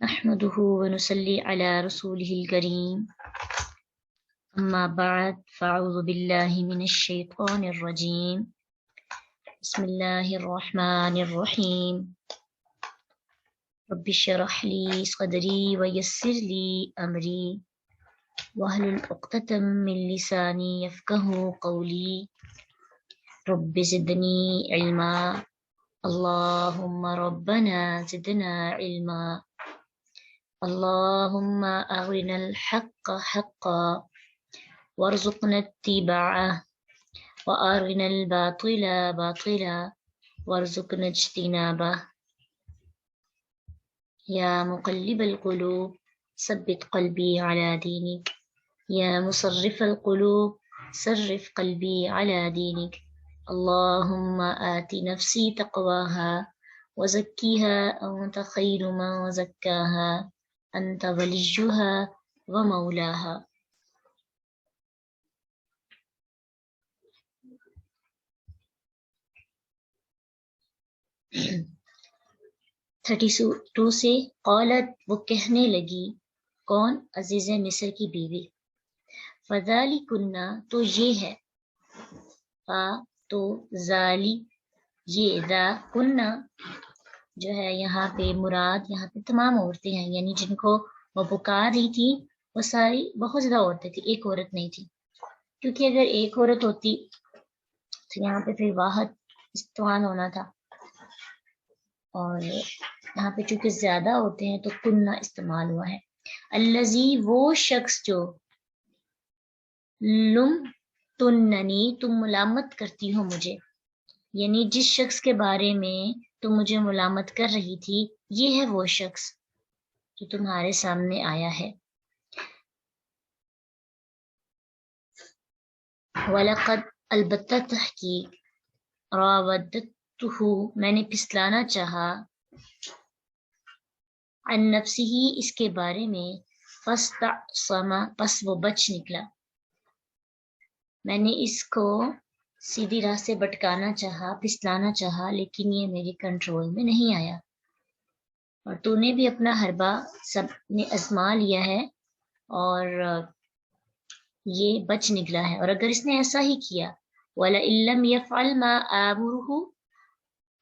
نحمده ونصلي على رسوله الكريم أما بعد فأعوذ بالله من الشيطان الرجيم بسم الله الرحمن الرحيم رب اشرح لي صدري ويسر لي أمري واحلل عقدة من لساني يفقهوا قولي رب زدني علما اللهم ربنا زدنا علما اللهم أرنا الحق حقا وارزقنا اتباعه وأرنا الباطل باطلا وارزقنا اجتنابه يا مقلب القلوب ثبت قلبي على دينك يا مصرف القلوب صرف قلبي على دينك اللهم آت نفسي تقواها وزكيها أنت خير من زكاها أنت وليها ومولاها 32 سے قالت وہ کہنے لگی کون عزیز مصر کی بیوی فذالکنا تو یہ ہے فا تو ذالی یہ ذا کننا جو ہے یہاں پہ مراد یہاں پہ تمام عورتیں ہیں یعنی جن کو وہ پکار رہی تھی وہ ساری بہت زیادہ عورتیں تھیں ایک عورت نہیں تھی کیونکہ اگر ایک عورت ہوتی تو یہاں پہ پھر واحد استعمال ہونا تھا اور یہاں پہ چونکہ زیادہ ہوتے ہیں تو کننا استعمال ہوا ہے الذی وہ شخص جو لم تننی تم ملامت کرتی ہو مجھے یعنی جس شخص کے بارے میں تم مجھے ملامت کر رہی تھی یہ ہے وہ شخص جو تمہارے سامنے آیا ہے وَلَقَدْ البتہ تحقیق راودتہ میں نے پھسلانا چاہا عن نفسہ اس کے بارے میں فاستعصم پس وہ بچ نکلا میں نے اس کو سیدھی راہ سے بٹکانا چاہا پھسلانا چاہا لیکن یہ میرے کنٹرول میں نہیں آیا اور تو نے بھی اپنا حربہ سب نے آزما لیا ہے اور یہ بچ نکلا ہے اور اگر اس نے ایسا ہی کیا وَلَئِن لَّمْ يَفْعَلْ مَا آمُرُهُ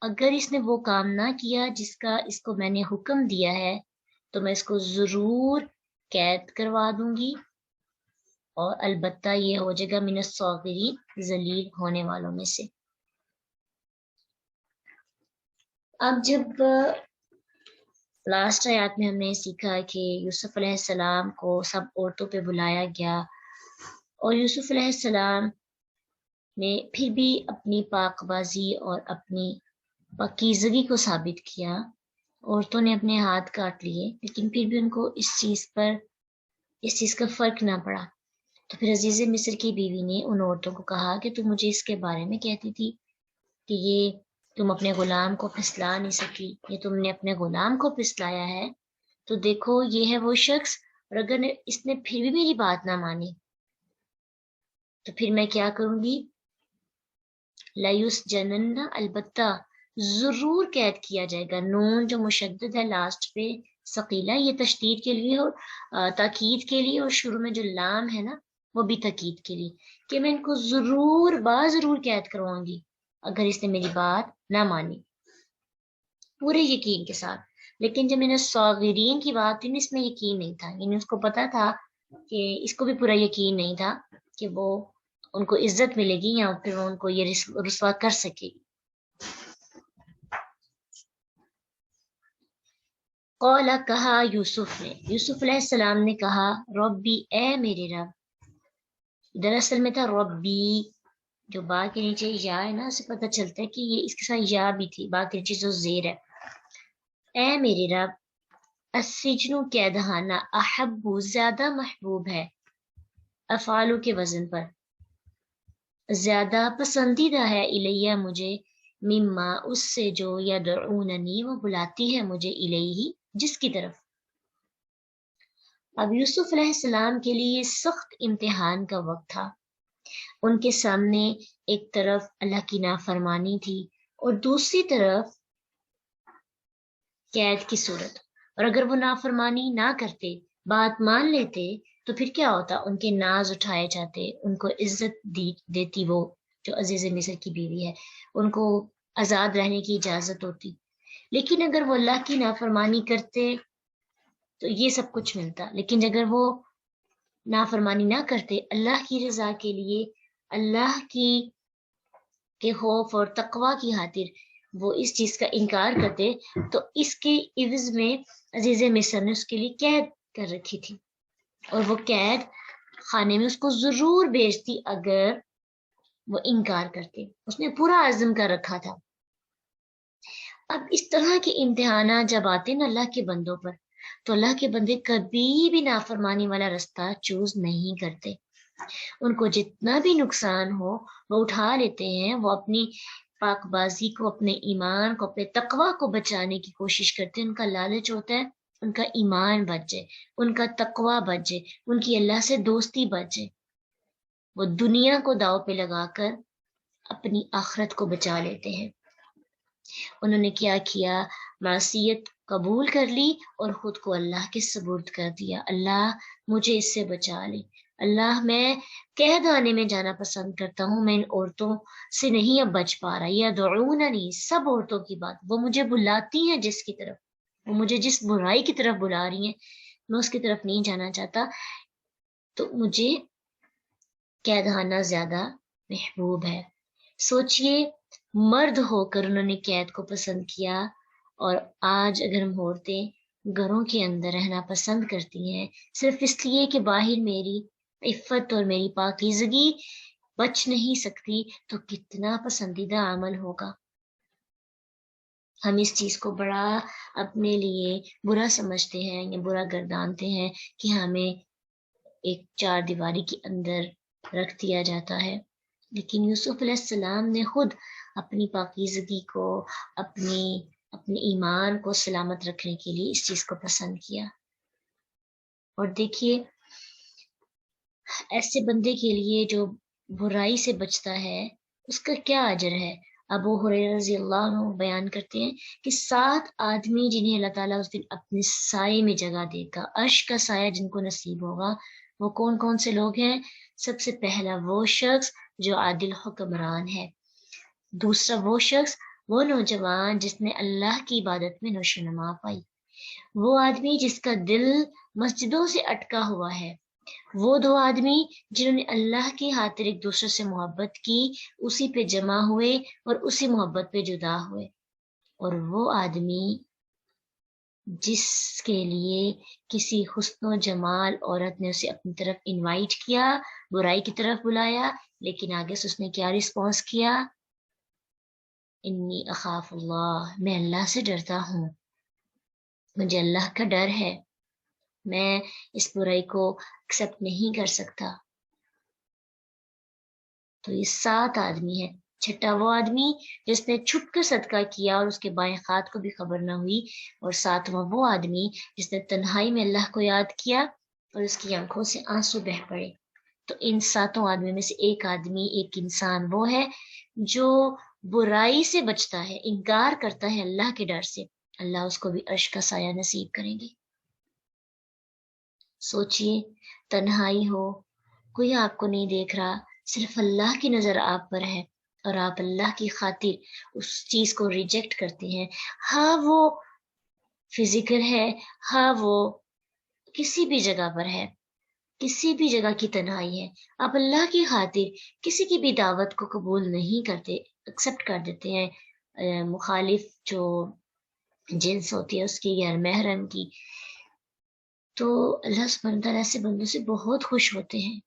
اگر اس نے وہ کام نہ کیا جس کا اس کو میں نے حکم دیا ہے تو میں اس کو ضرور قید کروا دوں گی اور البتہ یہ ہو جائے گا من الصاغرین ذلیل ہونے والوں میں سے اب جب لاسٹ آیات میں ہم نے سیکھا کہ یوسف علیہ السلام کو سب عورتوں پہ بلایا گیا اور یوسف علیہ السلام نے پھر بھی اپنی پاک بازی اور اپنی پاکیزگی کو ثابت کیا عورتوں نے اپنے ہاتھ کاٹ لیے لیکن پھر بھی ان کو اس چیز کا فرق نہ پڑا تو پھر عزیز مصر کی بیوی نے ان عورتوں کو کہا کہ تم مجھے اس کے بارے میں کہتی تھی کہ یہ تم اپنے غلام کو پھسلا نہیں سکی یہ تم نے اپنے غلام کو پھسلایا ہے تو دیکھو یہ ہے وہ شخص اور اگر اس نے پھر بھی میری بات نہ مانی تو پھر میں کیا کروں گی لَيُسْجَنَنَّ البتہ ضرور قید کیا جائے گا نون جو مشدد ہے لاسٹ پہ ثقیلہ یہ تشدید کے لیے اور تاکید کے لیے اور شروع میں جو لام ہے نا وہ بھی تاکید کے لیے کہ میں ان کو ضرور ضرور قید کرواؤں گی اگر اس نے میری بات نہ مانی پورے یقین کے ساتھ لیکن جب میں نے صاغرین کی بات کی اس میں یقین نہیں تھا یعنی اس کو پتا تھا کہ اس کو بھی پورا یقین نہیں تھا کہ وہ ان کو عزت ملے گی یا پھر ان کو یہ رسوا کر سکے گی قال کہا یوسف نے یوسف علیہ السلام نے کہا ربی اے میرے رب دراصل میں تھا ربی جو با کے نیچے یا ہے نا اسے پتہ چلتا ہے کہ یہ اس کے ساتھ یا بھی تھی با کے نیچے جو زیر ہے اے میرے رب السجن قیدخانہ احب زیادہ محبوب ہے افعالو کے وزن پر زیادہ پسندیدہ ہے الیہ مجھے مما اس سے جو یدعوننی وہ بلاتی ہے مجھے الیہ جس کی طرف اب یوسف علیہ السلام کے لیے سخت امتحان کا وقت تھا ان کے سامنے ایک طرف اللہ کی نافرمانی تھی اور دوسری طرف قید کی صورت اور اگر وہ نافرمانی نہ کرتے، بات مان لیتے، تو پھر کیا ہوتا؟ ان کے ناز اٹھائے جاتے، ان کو عزت دیتی وہ جو عزیز مصر کی بیوی ہے، ان کو آزاد رہنے کی اجازت ہوتی۔ لیکن اگر وہ اللہ کی نافرمانی کرتے تو یہ سب کچھ ملتا، لیکن اگر وہ نافرمانی نہ کرتے، اللہ کی رضا کے لیے، اللہ کی کے خوف اور تقوی کی خاطر وہ اس چیز کا انکار کرتے، تو اس کے عوض میں عزیز مصر نے اس کے لیے قید کر رکھی تھی، اور وہ قید خانے میں اس کو ضرور بھیجتی اگر وہ انکار کرتے۔ اس نے پورا عزم کر رکھا تھا۔ اب اس طرح کے امتحانات جب آتے ہیں نا اللہ کے بندوں پر، تو اللہ کے بندے کبھی بھی نافرمانی والا رستہ چوز نہیں کرتے۔ ان کو جتنا بھی نقصان ہو وہ اٹھا لیتے ہیں، وہ اپنی پاک بازی کو، اپنے ایمان کو، اپنے تقوی کو بچانے کی کوشش کرتے ہیں۔ ان کا لالچ ہوتا ہے ان کا ایمان بچ جائے، ان کا تقوی بچ جائے، ان کی اللہ سے دوستی بچ جائے۔ وہ دنیا کو داؤ پہ لگا کر اپنی آخرت کو بچا لیتے ہیں۔ انہوں نے کیا کیا؟ معصیت قبول کر لی اور خود کو اللہ کے سپرد کر دیا۔ اللہ مجھے اس سے بچا لے، اللہ میں قید خانے میں جانا پسند کرتا ہوں، میں ان عورتوں سے نہیں اب بچ پا رہا۔ یدعوننی، سب عورتوں کی بات، وہ مجھے بلاتی ہیں جس کی طرف، وہ مجھے جس برائی کی طرف بلا رہی ہیں میں اس کی طرف نہیں جانا چاہتا، تو مجھے قید خانہ زیادہ محبوب ہے۔ سوچئے مرد ہو کر انہوں نے قید کو پسند کیا، اور آج اگر ہم عورتیں گھروں کے اندر رہنا پسند کرتی ہیں صرف اس لیے کہ باہر میری عفت اور میری پاکیزگی بچ نہیں سکتی، تو کتنا پسندیدہ عمل ہوگا۔ ہم اس چیز کو بڑا اپنے لیے برا سمجھتے ہیں یا برا گردانتے ہیں کہ ہمیں ایک چار دیواری کے اندر رکھ دیا جاتا ہے، لیکن یوسف علیہ السلام نے خود اپنی پاکیزگی کو، اپنے ایمان کو سلامت رکھنے کے لیے اس چیز کو پسند کیا۔ اور دیکھیے ایسے بندے کے لیے جو برائی سے بچتا ہے اس کا کیا اجر ہے۔ ابو ہریرہ رضی اللہ عنہ بیان کرتے ہیں کہ 7 آدمی جنہیں اللہ تعالیٰ اس دن اپنے سائے میں جگہ دے گا، عرش کا سایہ جن کو نصیب ہوگا، وہ کون کون سے لوگ ہیں؟ سب سے پہلا وہ شخص جو عادل حکمران ہے، دوسرا وہ شخص، وہ نوجوان جس نے اللہ کی عبادت میں نشو و نما پائی، وہ آدمی جس کا دل مسجدوں سے اٹکا ہوا ہے، وہ 2 آدمی جنہوں نے اللہ کی خاطر ایک دوسرے سے محبت کی، اسی پہ جمع ہوئے اور اسی محبت پہ جدا ہوئے، اور وہ آدمی جس کے لیے کسی حسن و جمال عورت نے اسے اپنی طرف انوائٹ کیا، برائی کی طرف بلایا، لیکن آگے سے اس نے کیا رسپانس کیا؟ انی اخاف اللہ، میں اللہ سے ڈرتا ہوں، مجھے اللہ کا ڈر ہے، میں اس برائی کو ایکسپٹ نہیں کر سکتا۔ تو یہ 7 آدمی ہے۔ چھٹا وہ آدمی جس نے چھپ کر صدقہ کیا اور اس کے بائیں ہاتھ کو بھی خبر نہ ہوئی، اور 7واں وہ آدمی جس نے تنہائی میں اللہ کو یاد کیا اور اس کی آنکھوں سے آنسو بہہ پڑے۔ تو ان 7 آدمی میں سے ایک آدمی، ایک انسان وہ ہے جو برائی سے بچتا ہے، انکار کرتا ہے اللہ کے ڈر سے، اللہ اس کو بھی عرش کا سایہ نصیب کریں گے۔ سوچئے تنہائی ہو، کوئی آپ کو نہیں دیکھ رہا، صرف اللہ کی نظر آپ پر ہے، اور آپ اللہ کی خاطر اس چیز کو ریجیکٹ کرتے ہیں، ہاں وہ فزیکل ہے، ہاں وہ کسی بھی جگہ پر ہے، کسی بھی جگہ کی تنہائی ہے، آپ اللہ کی خاطر کسی کی بھی دعوت کو قبول نہیں کرتے، ایکسپٹ کر دیتے ہیں، مخالف جو جنس ہوتی ہے اس کی، غیر محرم کی، تو اللہ سبحانہ تعالیٰ ایسے بندوں سے بہت خوش ہوتے ہیں۔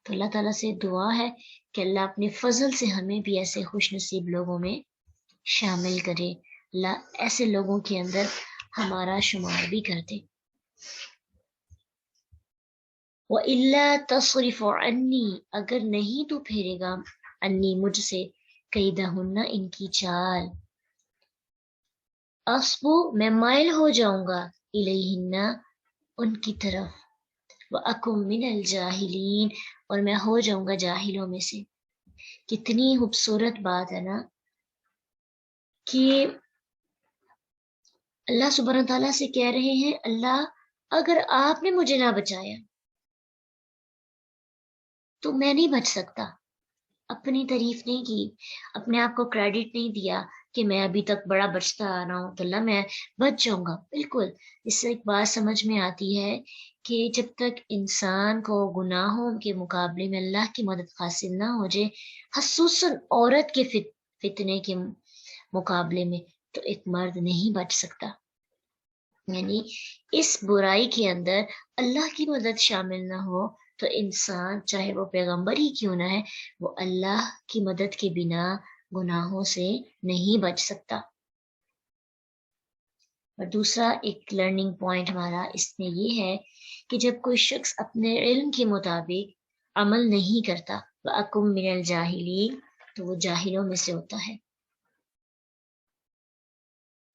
تو اللہ تعالیٰ سے دعا ہے کہ اللہ اپنے فضل سے ہمیں بھی ایسے خوش نصیب لوگوں میں شامل کرے، اللہ ایسے لوگوں کے اندر ہمارا شمار بھی کر دے۔ وَإِلَّا تَصْرِفُ عَنِّي، اگر نہیں تو پھیرے گا انی مجھ سے، کیدہن ان کی چال، اصبو میں مائل ہو جاؤں گا، الیہن ان کی طرف، وَأَكُن مِّنَ الْجَاهِلِينَ اور میں ہو جاؤں گا جاہلوں میں سے۔ کتنی خوبصورت بات ہے نا کہ اللہ سبحانہ تعالیٰ سے کہہ رہے ہیں اللہ اگر آپ نے مجھے نہ بچایا تو میں نہیں بچ سکتا. اپنی تعریف نہیں کی، اپنے آپ کو کریڈٹ نہیں دیا کہ میں ابھی تک بڑا بچتا آ رہا ہوں تو اللہ میں بچ جاؤں گا. بالکل اس سے ایک بات سمجھ میں آتی ہے کہ جب تک انسان کو گناہوں کے مقابلے میں اللہ کی مدد حاصل نہ ہو جائے، خصوصاً عورت کے فتنے کے مقابلے میں، تو ایک مرد نہیں بچ سکتا. یعنی اس برائی کے اندر اللہ کی مدد شامل نہ ہو تو انسان چاہے وہ پیغمبر ہی کیوں نہ ہے، وہ اللہ کی مدد کے بنا گناہوں سے نہیں بچ سکتا. اور دوسرا ایک لرننگ پوائنٹ ہمارا اس میں یہ ہے کہ جب کوئی شخص اپنے علم کے مطابق عمل نہیں کرتا وَأَكُن مِّنَ الْجَاهِلِينَ تو وہ جاہلوں میں سے ہوتا ہے.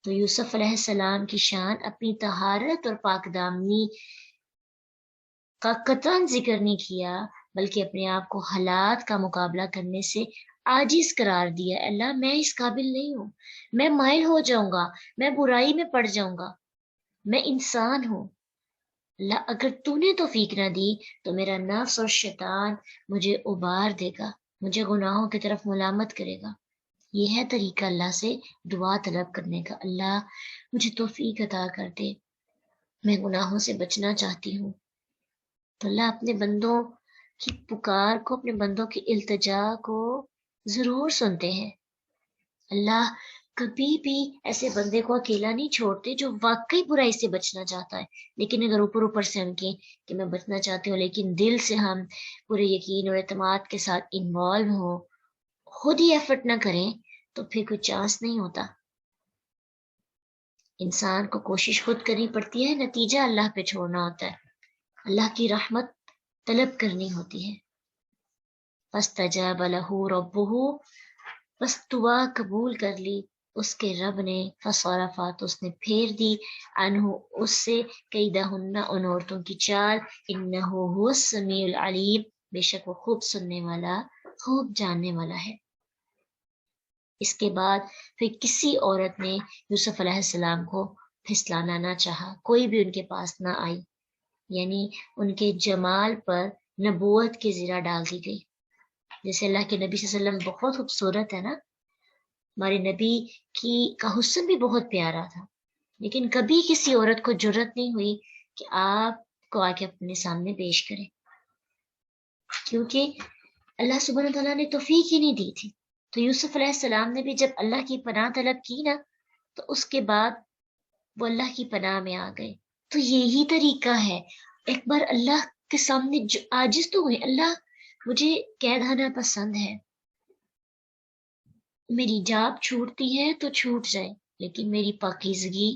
تو یوسف علیہ السلام کی شان اپنی طہارت اور پاک دامنی کا قطعاً ذکر نہیں کیا، بلکہ اپنے آپ کو حالات کا مقابلہ کرنے سے عاجز قرار دیا. اللہ میں اس قابل نہیں ہوں، میں مائل ہو جاؤں گا، میں برائی میں پڑ جاؤں گا، میں انسان ہوں. اللہ اگر تو نے توفیق نہ دی تو میرا نفس اور شیطان مجھے ابار دے گا، مجھے گناہوں کی طرف ملامت کرے گا. یہ ہے طریقہ اللہ سے دعا طلب کرنے کا. اللہ مجھے توفیق عطا کر دے، میں گناہوں سے بچنا چاہتی ہوں. تو اللہ اپنے بندوں کی پکار کو، اپنے بندوں کی التجا کو ضرور سنتے ہیں. اللہ کبھی بھی ایسے بندے کو اکیلا نہیں چھوڑتے جو واقعی برائی سے بچنا چاہتا ہے. لیکن اگر اوپر سے ہم کہیں کہ میں بچنا چاہتی ہوں لیکن دل سے ہم پورے یقین اور اعتماد کے ساتھ انوالو ہوں، خود ہی ایفرٹ نہ کریں، تو پھر کوئی چانس نہیں ہوتا. انسان کو کوشش خود کرنی پڑتی ہے، نتیجہ اللہ پہ چھوڑنا ہوتا ہے، اللہ کی رحمت طلب کرنی ہوتی ہے. فاستجاب لہ ربہ، بس دعا قبول کر لی اس کے رب نے. فصرفت، اس نے پھیر دی، عنہ اس سے، کیدہن ان عورتوں کی چال. انہ هو السمیع العلیم، بے شک وہ خوب سننے والا، خوب جاننے والا ہے. اس کے بعد پھر کسی عورت نے یوسف علیہ السلام کو پھسلانا نہ چاہا، کوئی بھی ان کے پاس نہ آئی. یعنی ان کے جمال پر نبوت کی زرہ ڈال دی گئی. جیسے اللہ کے نبی صلی اللہ علیہ وسلم بہت خوبصورت ہے نا، ہمارے نبی کا حسن بھی بہت پیارا تھا، لیکن کبھی کسی عورت کو جرت نہیں ہوئی کہ آپ کو آ کے اپنے سامنے پیش کرے، کیونکہ اللہ سبحانہ تعالیٰ نے توفیق ہی نہیں دی تھی. تو یوسف علیہ السلام نے بھی جب اللہ کی پناہ طلب کی نا، تو اس کے بعد وہ اللہ کی پناہ میں آ گئے. تو یہی طریقہ ہے، ایک بار اللہ کے سامنے عاجز تو ہوئے، اللہ مجھے قید خانہ پسند ہے، میری جاب چھوٹتی ہے تو چھوٹ جائے لیکن میری پاکیزگی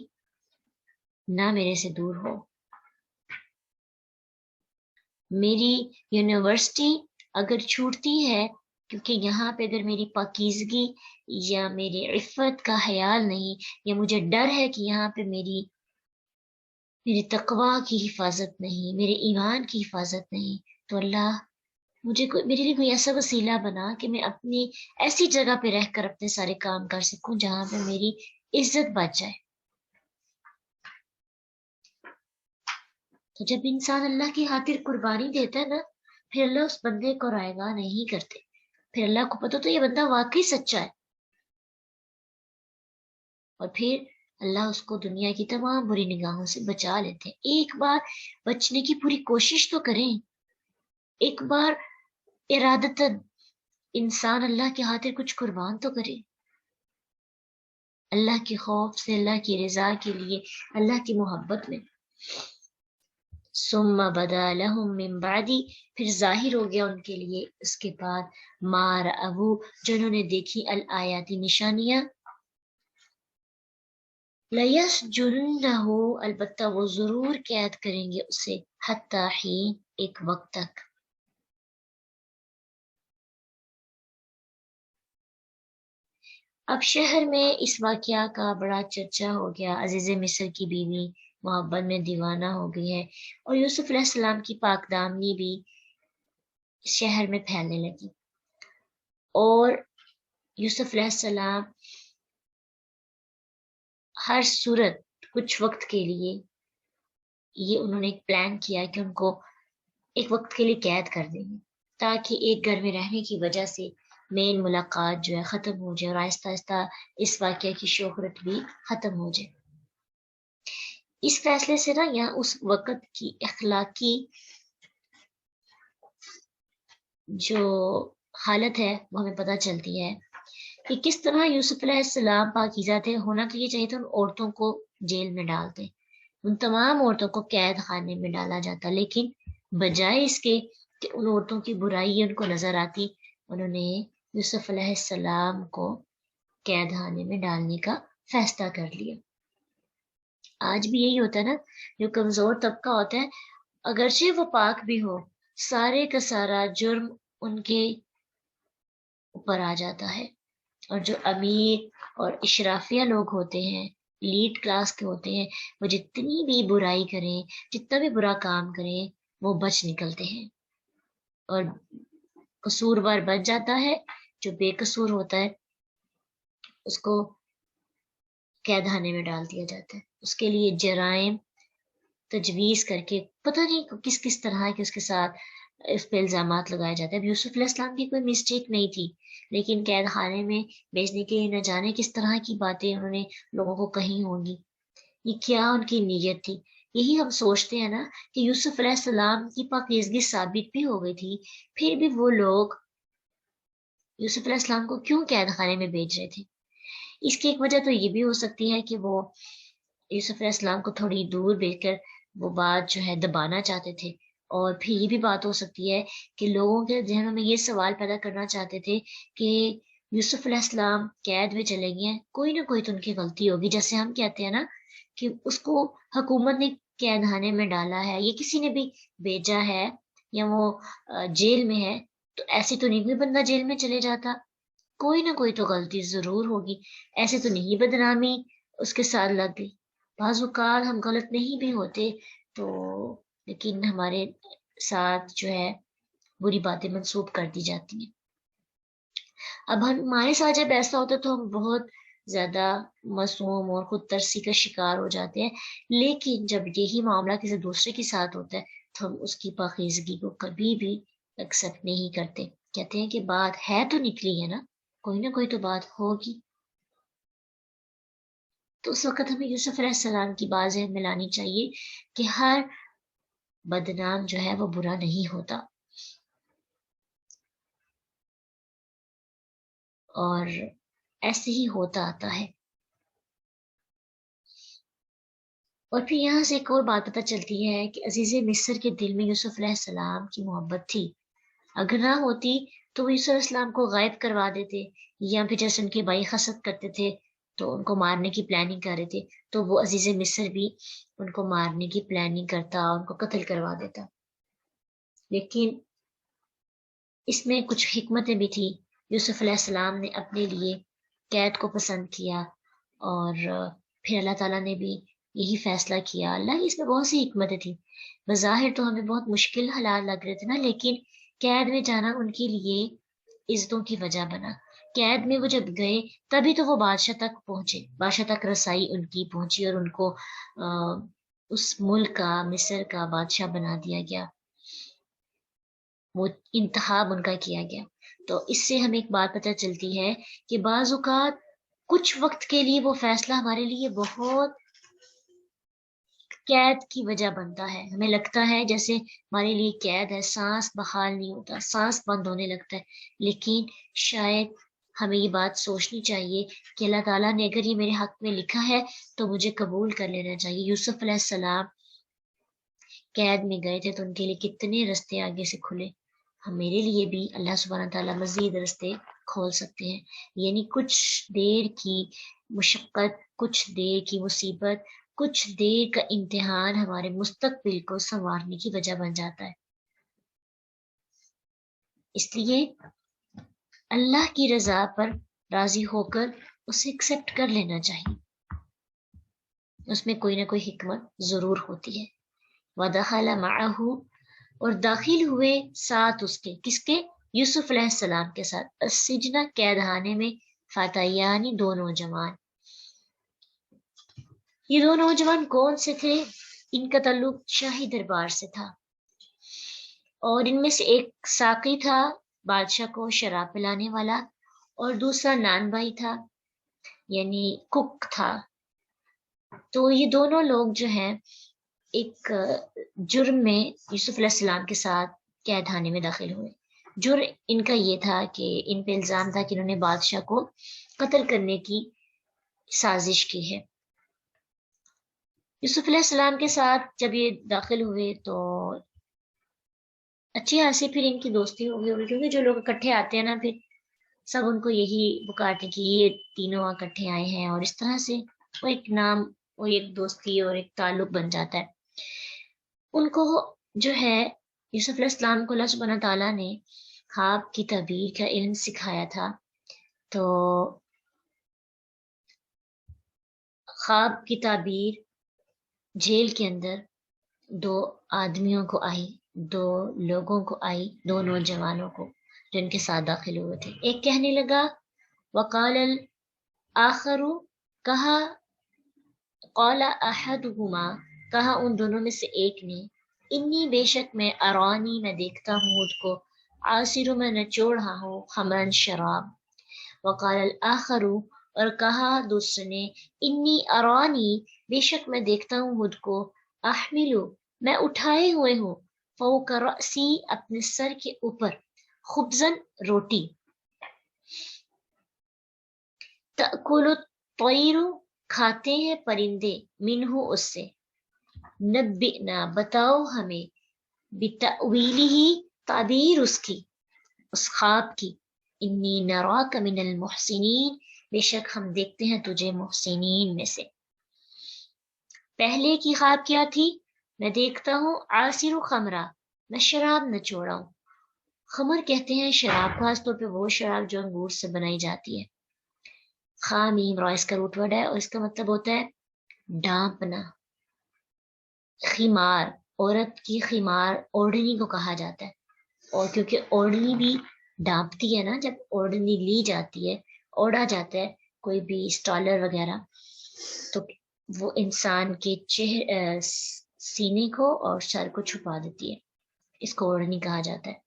نہ میرے سے دور ہو. میری یونیورسٹی اگر چھوٹتی ہے کیونکہ یہاں پہ اگر میری پاکیزگی یا میری عفت کا خیال نہیں، یا مجھے ڈر ہے کہ یہاں پہ میری تقوی کی حفاظت نہیں، میرے ایمان کی حفاظت نہیں، تو اللہ میرے لیے کوئی ایسا وسیلہ بنا کہ میں اپنی ایسی جگہ پہ رہ کر اپنے سارے کام کر سکوں جہاں پہ میری عزت بچ جائے. تو جب انسان اللہ کی خاطر قربانی دیتا ہے نا، پھر اللہ اس بندے کو رائیگاں نہیں کرتے. پھر اللہ کو پتہ تو یہ بندہ واقعی سچا ہے، اور پھر اللہ اس کو دنیا کی تمام بری نگاہوں سے بچا لیتے ہیں. ایک بار بچنے کی پوری کوشش تو کریں، ایک بار ارادتاً انسان اللہ کی خاطر کچھ قربان تو کرے، اللہ کے خوف سے، اللہ کی رضا کے لیے، اللہ کی محبت میں. ثم بدا لهم من بعدی، پھر ظاہر ہو گیا ان کے لیے اس کے بعد، ما رأوا، جنہوں نے دیکھی، الآیاتی نشانیاں، لیسجننہ، البتہ وہ ضرور قید کریں گے اسے، حتی حین، ایک وقت تک. اب شہر میں اس واقعہ کا بڑا چرچا ہو گیا. عزیز مصر کی بیوی محبت میں دیوانہ ہو گئی ہے، اور یوسف علیہ السلام کی پاک دامنی بھی شہر میں پھیلنے لگی، اور یوسف علیہ السلام ہر صورت کچھ وقت کے لیے یہ انہوں نے ایک پلان کیا کہ ان کو ایک وقت کے لیے قید کر دیں گے، تاکہ ایک گھر میں رہنے کی وجہ سے مین ملاقات جو ہے ختم ہو جائے اور آہستہ آہستہ اس واقعہ کی شہرت بھی ختم ہو جائے۔ اس فیصلے سے نا یہاں اس وقت کی اخلاقی جو حالت ہے وہ ہمیں پتہ چلتی ہے کہ کس طرح یوسف علیہ السلام پاکیزہ تھے۔ ہونا تو یہ چاہیے تھا ان عورتوں کو جیل میں ڈالتے، ان تمام عورتوں کو قید خانے میں ڈالا جاتا، لیکن بجائے اس کے کہ ان عورتوں کی برائی ان کو نظر آتی، انہوں نے یوسف علیہ السلام کو قید خانے میں ڈالنے کا فیصلہ کر لیا۔ آج بھی یہی ہوتا ہے نا، جو کمزور طبقہ ہوتا ہے اگرچہ وہ پاک بھی ہو، سارے کا سارا جرم ان کے اوپر آ جاتا ہے، اور جو امیر اور اشرافیہ لوگ ہوتے ہیں، لیڈ کلاس کے ہوتے ہیں، وہ جتنی بھی برائی کریں، جتنا بھی برا کام کریں، وہ بچ نکلتے ہیں، اور قصوروار بچ جاتا ہے، جو بے قصور ہوتا ہے اس کو قید خانے میں ڈال دیا جاتا ہے، اس کے لیے جرائم تجویز کر کے پتہ نہیں کس کس طرح کے اس کے ساتھ اس پہ الزامات لگائے جاتے ہیں۔ اب یوسف علیہ السلام کی کوئی مسٹیک نہیں تھی، لیکن قید خانے میں بیچنے کے لیے نہ جانے کس طرح کی باتیں انہوں نے لوگوں کو کہی ہوں گی، یہ کیا ان کی نیت تھی۔ یہی ہم سوچتے ہیں نا کہ یوسف علیہ السلام کی پاکیزگی ثابت بھی ہو گئی تھی، پھر بھی وہ لوگ یوسف علیہ السلام کو کیوں قید خانے میں بھیج رہے تھے؟ اس کی ایک وجہ تو یہ بھی ہو سکتی ہے کہ وہ یوسف علیہ السلام کو تھوڑی دور بھیج کر وہ بات جو ہے دبانا چاہتے تھے، اور پھر یہ بھی بات ہو سکتی ہے کہ لوگوں کے ذہنوں میں یہ سوال پیدا کرنا چاہتے تھے کہ یوسف علیہ السلام قید میں چلے گئے ہیں، کوئی نہ کوئی تو ان کی غلطی ہوگی، جیسے ہم کہتے ہیں نا کہ اس کو حکومت نے قید خانے میں ڈالا ہے یا کسی نے بھی بھیجا ہے یا وہ جیل میں ہے، تو ایسے تو نہیں کوئی بندہ جیل میں چلے جاتا، کوئی نہ کوئی تو غلطی ضرور ہوگی، ایسے تو نہیں بدنامی اس کے ساتھ لگ گئی۔ بعض اوقات ہم غلط نہیں بھی ہوتے تو لیکن ہمارے ساتھ جو ہے بری باتیں منسوب کر دی جاتی ہیں۔ اب ہمارے ساتھ جب ایسا ہوتا ہے تو ہم بہت زیادہ معصوم اور خود ترسی کا شکار ہو جاتے ہیں، لیکن جب یہی معاملہ کسی دوسرے کے ساتھ ہوتا ہے تو ہم اس کی پاکیزگی کو کبھی بھی ایکسیپٹ نہیں کرتے، کہتے ہیں کہ بات ہے تو نکلی ہے نا، کوئی نہ کوئی تو بات ہوگی۔ تو اس وقت ہمیں یوسف علیہ السلام کی بات ذہن میں لانی چاہیے کہ ہر بدنام جو ہے وہ برا نہیں ہوتا، اور ایسے ہی ہوتا آتا ہے۔ اور پھر یہاں سے ایک اور بات پتہ چلتی ہے کہ عزیز مصر کے دل میں یوسف علیہ السلام کی محبت تھی، اگر نہ ہوتی تو وہ یوسف علیہ السلام کو غائب کروا دیتے، یا پھر جیسے ان کے بھائی حسد کرتے تھے تو ان کو مارنے کی پلاننگ کر رہے تھے، تو وہ عزیز مصر بھی ان کو مارنے کی پلاننگ کرتا، ان کو قتل کروا دیتا۔ لیکن اس میں کچھ حکمتیں بھی تھی، یوسف علیہ السلام نے اپنے لیے قید کو پسند کیا، اور پھر اللہ تعالیٰ نے بھی یہی فیصلہ کیا۔ اللہ کی اس میں بہت سی حکمتیں تھیں، بظاہر تو ہمیں بہت مشکل حالات لگ رہے تھے نا، لیکن قید میں جانا ان کے لیے عزتوں کی وجہ بنا۔ قید میں وہ جب گئے تبھی تو وہ بادشاہ تک پہنچے، بادشاہ تک رسائی ان کی پہنچی، اور ان کو اس ملک کا، مصر کا بادشاہ بنا دیا گیا، وہ انتخاب ان کا کیا گیا۔ تو اس سے ہمیں ایک بات پتہ چلتی ہے کہ بعض اوقات کچھ وقت کے لیے وہ فیصلہ ہمارے لیے بہت قید کی وجہ بنتا ہے، ہمیں لگتا ہے جیسے ہمارے لیے قید ہے، سانس بحال نہیں ہوتا، سانس بند ہونے لگتا ہے، لیکن شاید ہمیں یہ بات سوچنی چاہیے کہ اللہ تعالیٰ نے اگر یہ میرے حق میں لکھا ہے تو مجھے قبول کر لینا چاہیے۔ یوسف علیہ السلام قید میں گئے تھے تو ان کے لیے کتنے رستے آگے سے کھلے، ہم میرے لیے بھی اللہ سبحانہ تعالیٰ مزید رستے کھول سکتے ہیں۔ یعنی کچھ دیر کی مشقت، کچھ دیر کی مصیبت، کچھ دیر کا امتحان ہمارے مستقبل کو سنوارنے کی وجہ بن جاتا ہے۔ اس لیے اللہ کی رضا پر راضی ہو کر اسے ایکسیپٹ کر لینا چاہیے، اس میں کوئی نہ کوئی حکمت ضرور ہوتی ہے۔ وَدَخَلَ مَعَهُ، اور داخل ہوئے ساتھ اس کے، کس کے؟ یوسف علیہ السلام کے ساتھ، السجن، قید خانے میں، فاتیانی، دو نوجوان، یہ دو نوجوان کون سے تھے؟ ان کا تعلق شاہی دربار سے تھا، اور ان میں سے ایک ساقی تھا، بادشاہ کو شراب پلانے والا، اور دوسرا نان بھائی تھا، یعنی کک تھا۔ تو یہ دونوں لوگ جو ہیں ایک جرم میں یوسف علیہ السلام کے ساتھ قید خانے میں داخل ہوئے۔ جرم ان کا یہ تھا کہ ان پہ الزام تھا کہ انہوں نے بادشاہ کو قتل کرنے کی سازش کی ہے۔ یوسف علیہ السلام کے ساتھ جب یہ داخل ہوئے تو اچھی خاصی پھر ان کی دوستی ہو گئی، کیونکہ جو لوگ اکٹھے آتے ہیں نا پھر سب ان کو یہی پکارتے ہیں کہ یہ تینوں اکٹھے آئے ہیں، اور اس طرح سے وہ ایک نام، وہ ایک دوستی اور ایک تعلق بن جاتا ہے۔ ان کو جو ہے یوسف علیہ السلام کو اللہ سبحانہ تعالیٰ نے خواب کی تعبیر کا علم سکھایا تھا، تو خواب کی تعبیر جیل کے اندر دو آدمیوں کو آئی، دو لوگوں کو آئی، دو نوجوانوں کو جو ان کے ساتھ داخل ہوئے تھے۔ ایک کہنے لگا وقال الآخر، کہا قال احدہما، کہا ان دونوں میں سے ایک نے، انی بے شک میں، ارانی میں دیکھتا ہوں خود کو، عاصر میں نچوڑ رہا ہوں، خمرن شراب۔ وقال الآخر، اور کہا دوسرے نے، انی ارانی، بے شک میں دیکھتا ہوں خود کو، احملو، میں اٹھائے ہوئے ہوں، فوق رأسی، اپنے سر کے اوپر، خبزن، روٹی، تأکل الطیر، کھاتے ہیں پرندے، منہ، اس سے، نبئنا، بتاؤ ہمیں، بتأویلہ، تعبیر اس کی، اس خواب کی، انی نراک من المحسنین، بے شک ہم دیکھتے ہیں تجھے محسنین میں سے۔ پہلے کی خواب کیا تھی؟ میں دیکھتا ہوں عاصر خمرہ، میں شراب نچوڑا ہوں۔ خمر کہتے ہیں شراب، خاص طور پہ وہ شراب جو انگور سے بنائی جاتی ہے۔ خامیم را اس کا روٹ ورڈ ہے، اور اس کا مطلب ہوتا ہے ڈانپنا۔ خمار، عورت کی خمار اوڑھنی کو کہا جاتا ہے، اور کیونکہ اوڑھنی بھی ڈانپتی ہے نا، جب اوڑھنی لی جاتی ہے، اوڑھا جاتا ہے کوئی بھی اسٹالر وغیرہ، تو وہ انسان کے سینے کو اور سر کو چھپا دیتی ہے، اس کو اوڑھنی کہا جاتا ہے،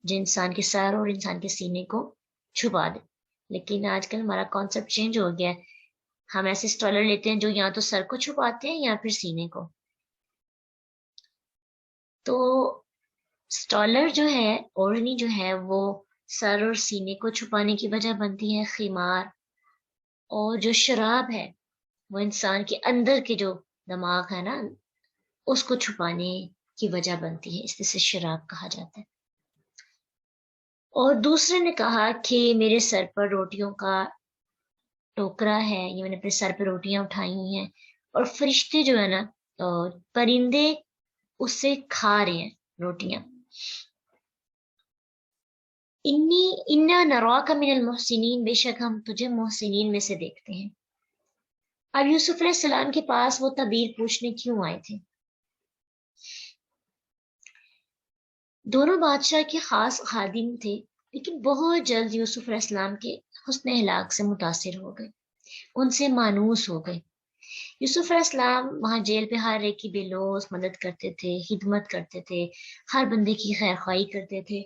جو انسان کے سر اور انسان کے سینے کو چھپا دے۔ لیکن آج کل ہمارا کانسیپٹ چینج ہو گیا ہے، ہم ایسے اسٹالر لیتے ہیں جو یا تو سر کو چھپاتے ہیں یا پھر سینے کو۔ تو اسٹالر جو ہے، اوڑھنی جو ہے، وہ سر اور سینے کو چھپانے کی وجہ بنتی ہے خمار، اور جو شراب ہے وہ انسان کے اندر کے جو دماغ ہے نا، اس کو چھپانے کی وجہ بنتی ہے، اس لیے سے شراب کہا جاتا ہے۔ اور دوسرے نے کہا کہ میرے سر پر روٹیوں کا ٹوکرا ہے، یہ میں نے اپنے سر پہ روٹیاں اٹھائی ہوئی ہیں، اور فرشتے جو ہے نا، پرندے اس سے کھا رہے ہیں روٹیاں۔ انا نراک من المحسنین، بے شک ہم تجھے محسنین میں سے دیکھتے ہیں۔ اب یوسف علیہ السلام کے پاس وہ تعبیر پوچھنے کیوں آئے تھے؟ دونوں بادشاہ کے خاص خادم تھے، لیکن بہت جلد یوسف علیہ السلام کے حسن اخلاق سے متاثر ہو گئے، ان سے مانوس ہو گئے۔ یوسف علیہ السلام وہاں جیل پہ ہر ایک کی بے لوث مدد کرتے تھے، خدمت کرتے تھے، ہر بندے کی خیر خواہی کرتے تھے۔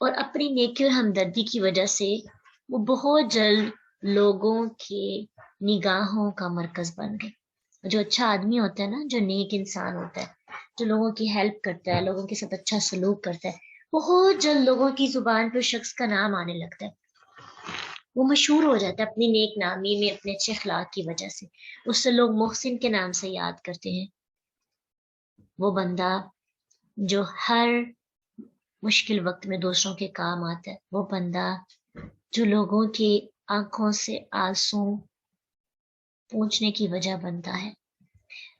اور اپنی نیکی اور ہمدردی کی وجہ سے وہ بہت جلد لوگوں کے نگاہوں کا مرکز بن گئے۔ جو اچھا آدمی ہوتا ہے نا، جو نیک انسان ہوتا ہے، جو لوگوں کی ہیلپ کرتا ہے، لوگوں کے ساتھ اچھا سلوک کرتا ہے، بہت جلد لوگوں کی زبان پہ اس شخص کا نام آنے لگتا ہے، وہ مشہور ہو جاتا ہے اپنی نیک نامی میں، اپنے اچھے اخلاق کی وجہ سے، اس سے لوگ محسن کے نام سے یاد کرتے ہیں۔ وہ بندہ جو ہر مشکل وقت میں دوسروں کے کام آتا ہے، وہ بندہ جو لوگوں کی آنکھوں سے آنسو پوچھنے کی وجہ بنتا ہے،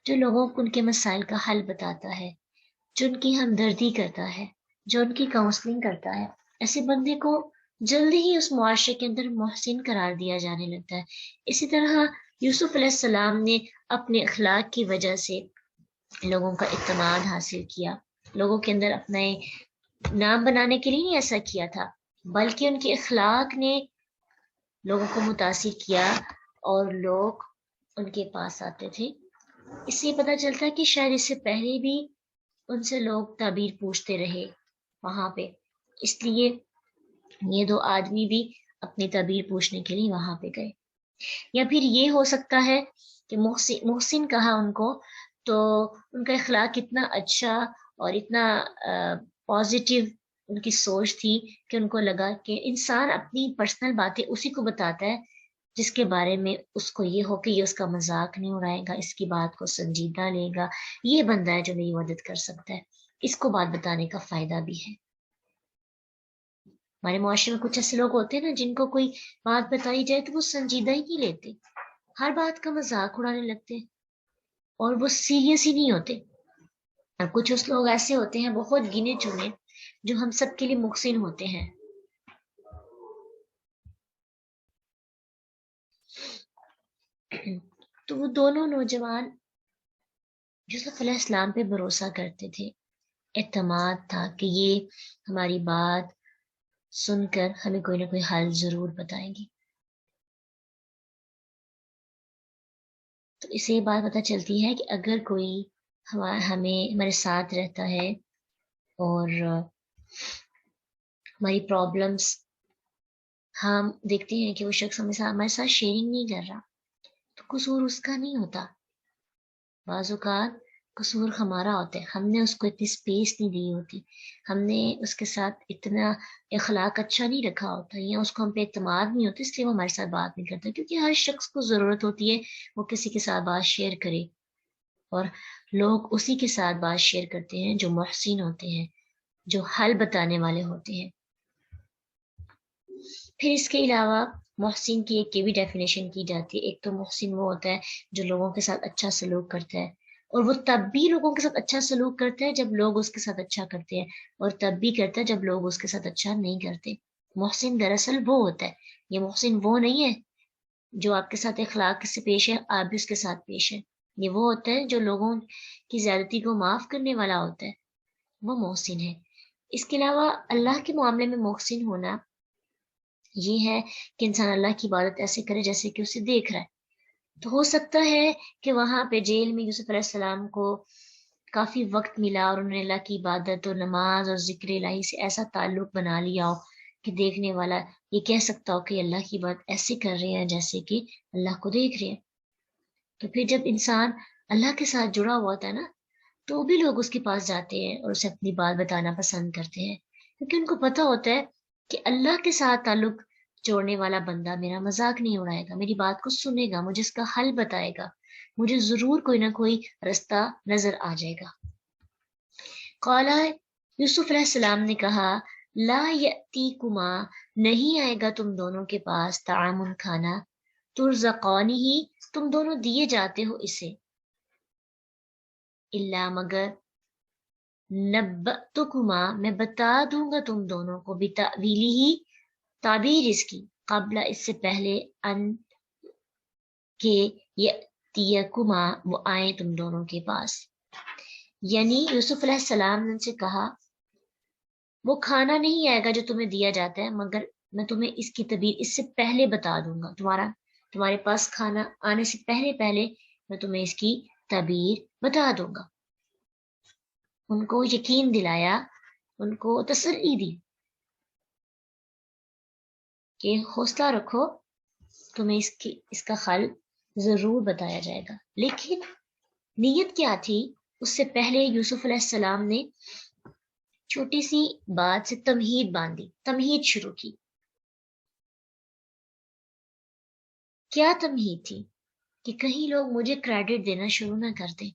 جو لوگوں کو ان کے مسائل کا حل بتاتا ہے، جو ان کی ہمدردی کرتا ہے، جو ان کی کاؤنسلنگ کرتا ہے، ایسے بندے کو جلدی ہی اس معاشرے کے اندر محسن قرار دیا جانے لگتا ہے۔ اسی طرح یوسف علیہ السلام نے اپنے اخلاق کی وجہ سے لوگوں کا اعتماد حاصل کیا، لوگوں کے اندر اپنا نام بنانے کے لیے ایسا کیا تھا، بلکہ ان کے اخلاق نے لوگوں کو متاثر کیا اور لوگ ان کے پاس آتے تھے۔ اس سے پتہ چلتا ہے کہ شاید اس سے پہلے بھی ان سے لوگ تعبیر پوچھتے رہے وہاں پہ، اس لیے یہ دو آدمی بھی اپنی تعبیر پوچھنے کے لیے وہاں پہ گئے۔ یا پھر یہ ہو سکتا ہے کہ محسن کہا ان کو تو ان کا اخلاق اتنا اچھا اور اتنا پازیٹیو ان کی سوچ تھی کہ ان کو لگا کہ انسان اپنی پرسنل باتیں اسی کو بتاتا ہے جس کے بارے میں اس کو یہ ہو کہ یہ اس کا مذاق نہیں اڑائے گا، اس کی بات کو سنجیدہ لے گا، یہ بندہ ہے جو میری مدد کر سکتا ہے، اس کو بات بتانے کا فائدہ بھی ہے۔ ہمارے معاشرے میں کچھ ایسے لوگ ہوتے ہیں نا جن کو کوئی بات بتائی جائے تو وہ سنجیدہ ہی نہیں لیتے، ہر بات کا مذاق اڑانے لگتے اور وہ سیریس ہی نہیں ہوتے۔ اور کچھ اس لوگ ایسے ہوتے ہیں بہت گنے چنے جو ہم سب کے لیے محسن ہوتے ہیں۔ تو وہ دونوں نوجوان یوسف علیہ السلام پہ بھروسہ کرتے تھے، اعتماد تھا کہ یہ ہماری بات سن کر ہمیں کوئی نہ کوئی حل ضرور بتائیں گی۔ تو اسے یہ بات پتہ چلتی ہے کہ اگر کوئی ہمارے ساتھ رہتا ہے اور ہماری پرابلمس ہم دیکھتے ہیں کہ وہ شخص ہمارے ساتھ شیئرنگ نہیں کر رہا تو قصور اس کا نہیں ہوتا، بعض اوقات قصور ہمارا ہوتا ہے، ہم نے اس کو اتنی سپیس نہیں دی ہوتی، ہم نے اس کے ساتھ اتنا اخلاق اچھا نہیں رکھا ہوتا، یا اس کو ہم پہ اعتماد نہیں ہوتا، اس لیے وہ ہمارے ساتھ بات نہیں کرتا، کیونکہ ہر شخص کو ضرورت ہوتی ہے وہ کسی کے ساتھ بات شیئر کرے، اور لوگ اسی کے ساتھ بات شیئر کرتے ہیں جو محسن ہوتے ہیں، جو حل بتانے والے ہوتے ہیں۔ پھر اس کے علاوہ محسن کی ایک یہ بھی ڈیفینیشن کی جاتی ہے، ایک تو محسن وہ ہوتا ہے جو لوگوں کے ساتھ اچھا سلوک کرتا ہے، اور وہ تب بھی لوگوں کے ساتھ اچھا سلوک کرتا ہے جب لوگ اس کے ساتھ اچھا کرتے ہیں، اور تب بھی کرتا ہے جب لوگ اس کے ساتھ اچھا نہیں کرتے۔ محسن دراصل وہ ہوتا ہے، یہ محسن وہ نہیں ہے جو آپ کے ساتھ اخلاق سے پیش ہے آپ بھی اس کے ساتھ پیش ہے، یہ وہ ہوتا ہے جو لوگوں کی زیادتی کو معاف کرنے والا ہوتا ہے، وہ محسن ہے۔ اس کے علاوہ اللہ کے معاملے میں محسن ہونا یہ ہے کہ انسان اللہ کی عبادت ایسے کرے جیسے کہ اسے دیکھ رہا ہے۔ تو ہو سکتا ہے کہ وہاں پہ جیل میں یوسف علیہ السلام کو کافی وقت ملا اور انہوں نے اللہ کی عبادت اور نماز اور ذکر الہی سے ایسا تعلق بنا لیا ہو کہ دیکھنے والا یہ کہہ سکتا ہو کہ اللہ کی بات ایسے کر رہے ہیں جیسے کہ اللہ کو دیکھ رہے ہیں۔ تو پھر جب انسان اللہ کے ساتھ جڑا ہوا ہوتا ہے نا تو بھی لوگ اس کے پاس جاتے ہیں اور اسے اپنی بات بتانا پسند کرتے ہیں، کیونکہ ان کو پتہ ہوتا ہے کہ اللہ کے ساتھ تعلق جوڑنے والا بندہ میرا مذاق نہیں اڑائے گا، میری بات کو سنے گا، مجھے اس کا حل بتائے گا، مجھے ضرور کوئی نہ کوئی رستہ نظر آ جائے گا۔ قال یوسف علیہ السلام نے کہا لا یأتیکما نہیں آئے گا تم دونوں کے پاس طعام کھانا ترزقانی ہی تم دونوں دیے جاتے ہو اسے، الا مگر نبأتکما میں بتا دوں گا تم دونوں کو بتأویلی ہی تعبیر اس کی قبل اس سے پہلے ان کہ یأتیکما وہ آئیں تم دونوں کے پاس۔ یعنی یوسف علیہ السلام نے ان سے کہا وہ کھانا نہیں آئے گا جو تمہیں دیا جاتا ہے مگر میں تمہیں اس کی تعبیر اس سے پہلے بتا دوں گا، تمہارے پاس کھانا آنے سے پہلے میں تمہیں اس کی تعبیر بتا دوں گا۔ ان کو یقین دلایا، ان کو تسلی دی کہ حوصلہ رکھو تمہیں اس کا حل ضرور بتایا جائے گا۔ لیکن نیت کیا تھی؟ اس سے پہلے یوسف علیہ السلام نے چھوٹی سی بات سے تمہید باندھی، تمہید شروع کی۔ کیا تمہید تھی؟ کہ کہیں لوگ مجھے کریڈٹ دینا شروع نہ کر دیں،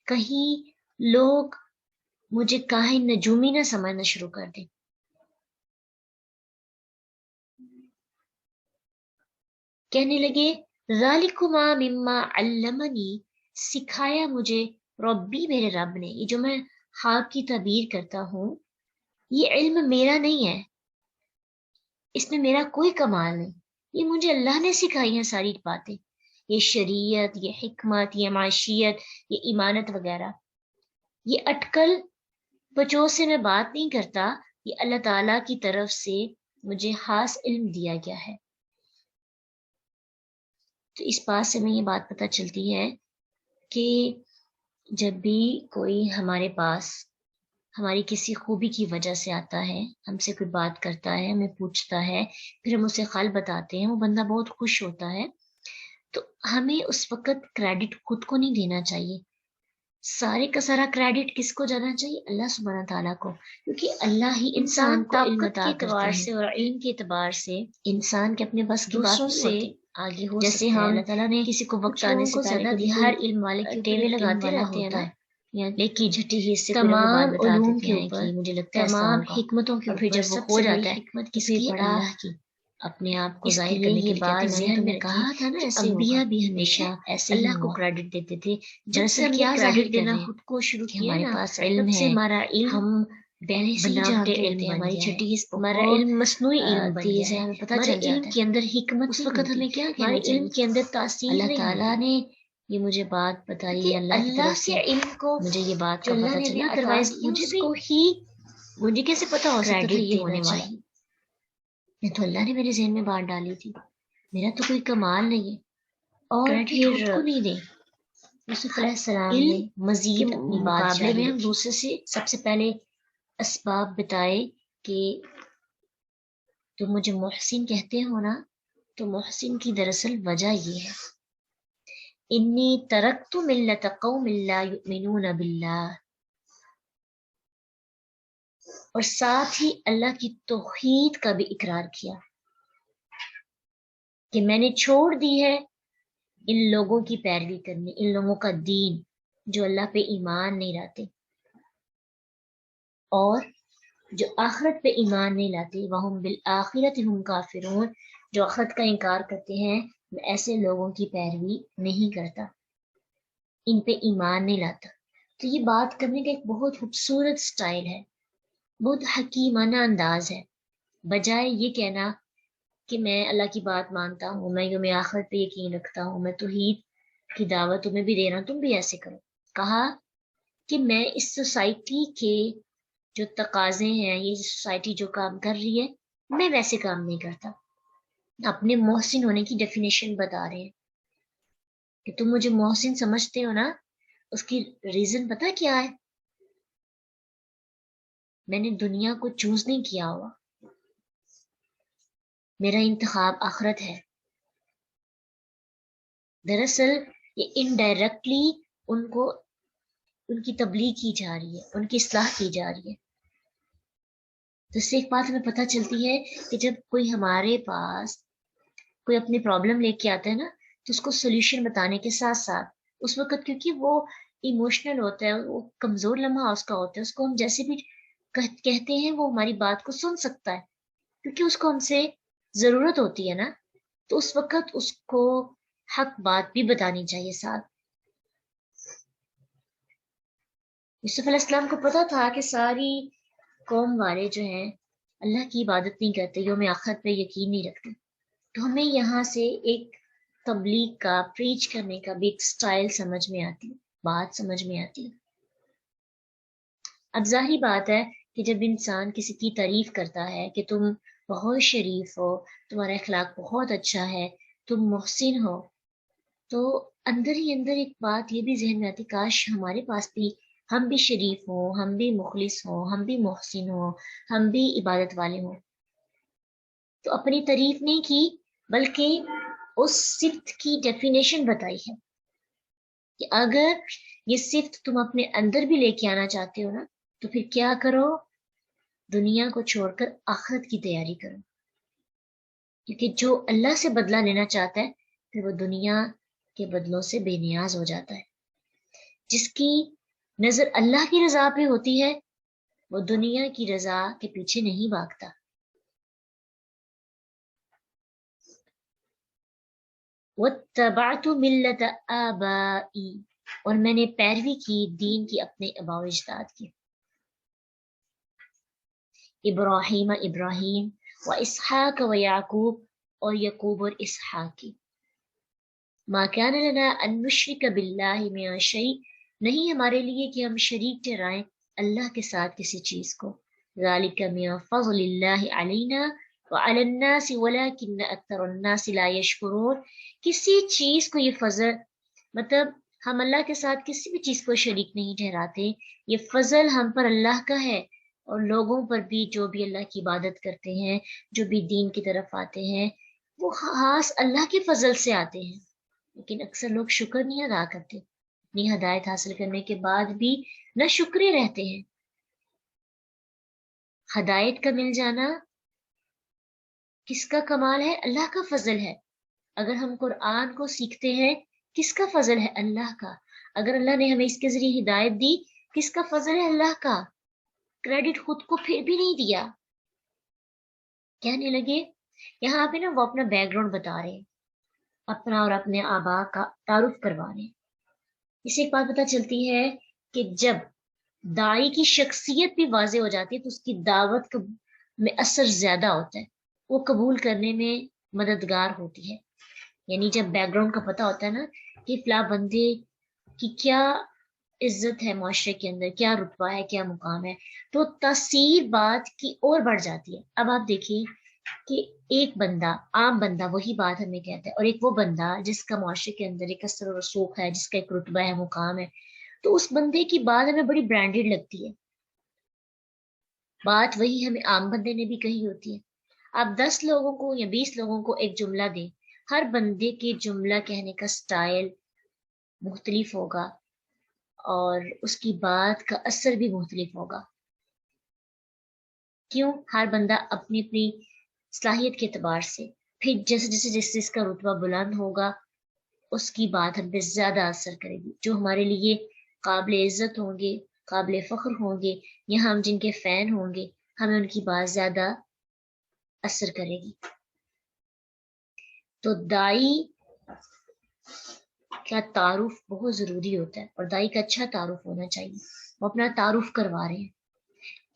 کہیں لوگ مجھے کاہن نجومی نہ سمجھنا شروع کر دیں۔ کہنے لگے ذالکما مما علمنی سکھایا مجھے ربی میرے رب نے، یہ جو میں خواب کی تعبیر کرتا ہوں یہ علم میرا نہیں ہے، اس میں میرا کوئی کمال نہیں، یہ مجھے اللہ نے سکھائی ہیں ساری باتیں، یہ شریعت، یہ حکمت، یہ معاشیت، یہ ایمانت وغیرہ، یہ اٹکل بچوں سے میں بات نہیں کرتا، یہ اللہ تعالیٰ کی طرف سے مجھے خاص علم دیا گیا ہے۔ تو اس بات سے ہمیں یہ بات پتہ چلتی ہے کہ جب بھی کوئی ہمارے پاس ہماری کسی خوبی کی وجہ سے آتا ہے، ہم سے کوئی بات کرتا ہے، ہمیں پوچھتا ہے، پھر ہم اسے حل بتاتے ہیں، وہ بندہ بہت خوش ہوتا ہے، تو ہمیں اس وقت کریڈٹ خود کو نہیں دینا چاہیے۔ سارے کا سارا کریڈٹ کس کو جانا چاہیے؟ اللہ سبحانہ تعالیٰ کو، کیونکہ اللہ ہی انسان کو علم عطا کرتے ہیں اور علم کے اعتبار سے انسان کے اپنے بس کی بات سے آگے ہو جیسے ہم اللہ تعالیٰ نے کسی کو وقت آنے سے پہلے ہر علم والے کے ٹیوے لگاتے رہتے ہیں نا، لیکن جھٹی ہی سے تمام علوم کے اوپر مجھے لگتا ہے تمام حکمتوں کے اوپر جب وہ ہو جاتا ہے حکمت کسی بڑا اللہ کی اپنے آپ کو ظاہر کرنے کے لیے بات ذہن میں کہا تھا نا، ایسے انبیاء بھی ہمیشہ ایسے اللہ کو کریڈٹ دیتے تھے۔ جب سے کیا کریڈٹ دینا خود کو شروع کیا ہمارے پاس علم ہے، ہمارا علم ہم پہلے سے جانتے رہتے ہیں، ہماری چھٹی ہمارا علم مصنوعی علم بن گیا ہے، ہمیں پتہ چل جاتا ہے علم کے اندر حکمت اس وقت ہمیں کیا کہنا چاہیے، علم کے اندر تاثیر اللہ تعالیٰ نے یہ مجھے بات بتائی ہے، اللہ کی طرف سے علم کو مجھے یہ بات کا پتہ چلا، ادروائز مجھے کو ہی مجھے کیسے پتہ ہو سکتا تھا یہ ہونے والا ہے؟ تو اللہ نے میرے ذہن میں بات ڈالی تھی، میرا تو کوئی کمال نہیں ہے۔ اور پھر کو نہیں دے یوسف علیہ السلام نے مزید اپنی مقابلے میں ہم دوسرے سے سب سے پہلے اسباب بتائے کہ تم مجھے محسن کہتے ہو نا، تو محسن کی دراصل وجہ یہ ہے، انی ترکت ملت قوم لا یؤمنون باللہ، اور ساتھ ہی اللہ کی توحید کا بھی اقرار کیا کہ میں نے چھوڑ دی ہے ان لوگوں کی پیروی کرنی، ان لوگوں کا دین جو اللہ پہ ایمان نہیں لاتے اور جو آخرت پہ ایمان نہیں لاتے، وَهُمْ بِالْآخِرَةِ هُمْ کافرون، جو آخرت کا انکار کرتے ہیں، میں ایسے لوگوں کی پیروی نہیں کرتا، ان پہ ایمان نہیں لاتا۔ تو یہ بات کرنے کا ایک بہت خوبصورت سٹائل ہے، بہت حکیمانہ انداز ہے، بجائے یہ کہنا کہ میں اللہ کی بات مانتا ہوں، میں یوم آخرت پہ یقین رکھتا ہوں، میں توحید کی دعوت تمہیں بھی دے رہا ہوں، تم بھی ایسے کرو۔ کہا کہ میں اس سوسائٹی کے جو تقاضے ہیں، یہ سوسائٹی جو کام کر رہی ہے، میں ویسے کام نہیں کرتا۔ اپنے محسن ہونے کی ڈیفینیشن بتا رہے ہیں کہ تم مجھے محسن سمجھتے ہو نا، اس کی ریزن پتہ کیا ہے؟ میں نے دنیا کو چوز نہیں کیا ہوا، میرا انتخاب آخرت ہے۔ دراصل یہ انڈائریکٹلی ان کو ان کی تبلیغ کی جا رہی ہے، ان کی اصلاح کی جا رہی ہے۔ تو اس سے ایک بات ہمیں پتہ چلتی ہے کہ جب کوئی ہمارے پاس کوئی اپنی پرابلم لے کے آتا ہے نا، تو اس کو سولوشن بتانے کے ساتھ ساتھ اس وقت کیونکہ وہ ایموشنل ہوتا ہے، وہ کمزور لمحہ اس کا ہوتا ہے، اس کو ہم جیسے بھی کہتے ہیں وہ ہماری بات کو سن سکتا ہے، کیونکہ اس کو ہم سے ضرورت ہوتی ہے نا، تو اس وقت اس کو حق بات بھی بتانی چاہیے ساتھ۔ یوسف علیہ السلام کو پتا تھا کہ ساری قوم والے جو ہیں اللہ کی عبادت نہیں کرتے، یوم آخرت پہ یقین نہیں رکھتے، تو ہمیں یہاں سے ایک تبلیغ کا، پریچ کرنے کا بھی ایک سٹائل سمجھ میں آتی ہے، بات سمجھ میں آتی ہے۔ اب ظاہری بات ہے کہ جب انسان کسی کی تعریف کرتا ہے کہ تم بہت شریف ہو، تمہارا اخلاق بہت اچھا ہے، تم محسن ہو، تو اندر ہی اندر ایک بات یہ بھی ذہن میں آتی، کاش ہمارے پاس بھی ہم بھی شریف ہوں، ہم بھی مخلص ہوں، ہم بھی محسن ہوں، ہم بھی عبادت والے ہوں۔ تو اپنی تعریف نہیں کی بلکہ اس صفت کی ڈیفینیشن بتائی ہے کہ اگر یہ صفت تم اپنے اندر بھی لے کے آنا چاہتے ہو نا، تو پھر کیا کرو؟ دنیا کو چھوڑ کر آخرت کی تیاری کرو، کیونکہ جو اللہ سے بدلہ لینا چاہتا ہے پھر وہ دنیا کے بدلوں سے بے نیاز ہو جاتا ہے۔ جس کی نظر اللہ کی رضا پہ ہوتی ہے وہ دنیا کی رضا کے پیچھے نہیں بھاگتا۔ وَاتَّبَعْتُ مِلَّةَ آبَائِي، اور میں نے پیروی کی دین کی اپنے آباء و اجداد کی، ابراہیم و اسحاق و یعقوب، اور یعقوب اور اسحاق کی۔ ما کان لنا ان نشرک باللہ من شیء، نہیں ہمارے لیے کہ ہم شریک ٹھہرائیں اللہ کے ساتھ کسی چیز کو، ذالک من فضل اللہ علینا وعلی الناس ولکن اکثر الناس لا یشکرون. کسی چیز کو یہ فضل، مطلب ہم اللہ کے ساتھ کسی بھی چیز کو شریک نہیں ٹھہراتے، یہ فضل ہم پر اللہ کا ہے، اور لوگوں پر بھی جو بھی اللہ کی عبادت کرتے ہیں، جو بھی دین کی طرف آتے ہیں، وہ خاص اللہ کے فضل سے آتے ہیں. لیکن اکثر لوگ شکر نہیں ادا کرتے، اپنی ہدایت حاصل کرنے کے بعد بھی نہ شکرے رہتے ہیں. ہدایت کا مل جانا کس کا کمال ہے؟ اللہ کا فضل ہے. اگر ہم قرآن کو سیکھتے ہیں، کس کا فضل ہے؟ اللہ کا. اگر اللہ نے ہمیں اس کے ذریعے ہدایت دی، کس کا فضل ہے؟ اللہ کا. کریڈٹ خود کو پھر بھی نہیں دیا. کہنے لگے یہاں پہ نا وہ اپنا بیک گراؤنڈ بتا رہے ہیں، اپنا اور اپنے آبا کا تعارف کروا رہے ہیں. اس سے ایک بات پتہ چلتی ہے کہ جب داعی کی شخصیت بھی واضح ہو جاتی ہے تو اس کی دعوت میں اثر زیادہ ہوتا ہے، وہ قبول کرنے میں مددگار ہوتی ہے. یعنی جب بیک گراؤنڈ کا پتہ ہوتا ہے نا کہ فلاں بندے کی کیا عزت ہے معاشرے کے اندر، کیا رتبہ ہے، کیا مقام ہے، تو تاثیر بات کی اور بڑھ جاتی ہے. اب آپ دیکھیے کہ ایک بندہ، عام بندہ وہی بات ہمیں کہتا ہے، اور ایک وہ بندہ جس کا معاشرے کے اندر ایک اثر و رسوخ ہے، جس کا ایک رتبہ ہے، مقام ہے، تو اس بندے کی بات ہمیں بڑی برانڈیڈ لگتی ہے. بات وہی ہمیں عام بندے نے بھی کہی ہوتی ہے. آپ 10 لوگوں کو یا 20 لوگوں کو ایک جملہ دیں، ہر بندے کے جملہ کہنے کا سٹائل مختلف ہوگا اور اس کی بات کا اثر بھی مختلف ہوگا. کیوں؟ ہر بندہ اپنی اپنی صلاحیت کے اعتبار سے، پھر جیسے جس کا رتبہ بلند ہوگا اس کی بات ہم پہ زیادہ اثر کرے گی. جو ہمارے لیے قابل عزت ہوں گے، قابل فخر ہوں گے، یا ہم جن کے فین ہوں گے، ہمیں ان کی بات زیادہ اثر کرے گی. تو دائی کا تعارف بہت ضروری ہوتا ہے، اور دائی کا اچھا تعارف ہونا چاہیے. وہ اپنا تعارف کروا رہے ہیں،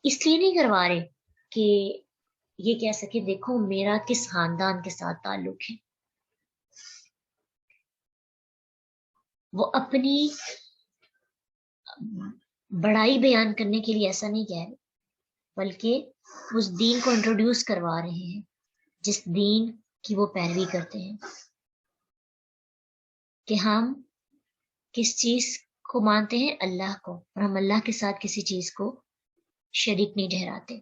اس لیے نہیں کروا رہے کہ یہ کہہ سکے دیکھو میرا کس خاندان کے ساتھ تعلق ہے. وہ اپنی بڑائی بیان کرنے کے لیے ایسا نہیں کہہ رہے، بلکہ اس دین کو انٹروڈیوس کروا رہے ہیں جس دین کی وہ پیروی کرتے ہیں، کہ ہم کس چیز کو مانتے ہیں؟ اللہ کو، اور ہم اللہ کے ساتھ کسی چیز کو شریک نہیں ٹھہراتے.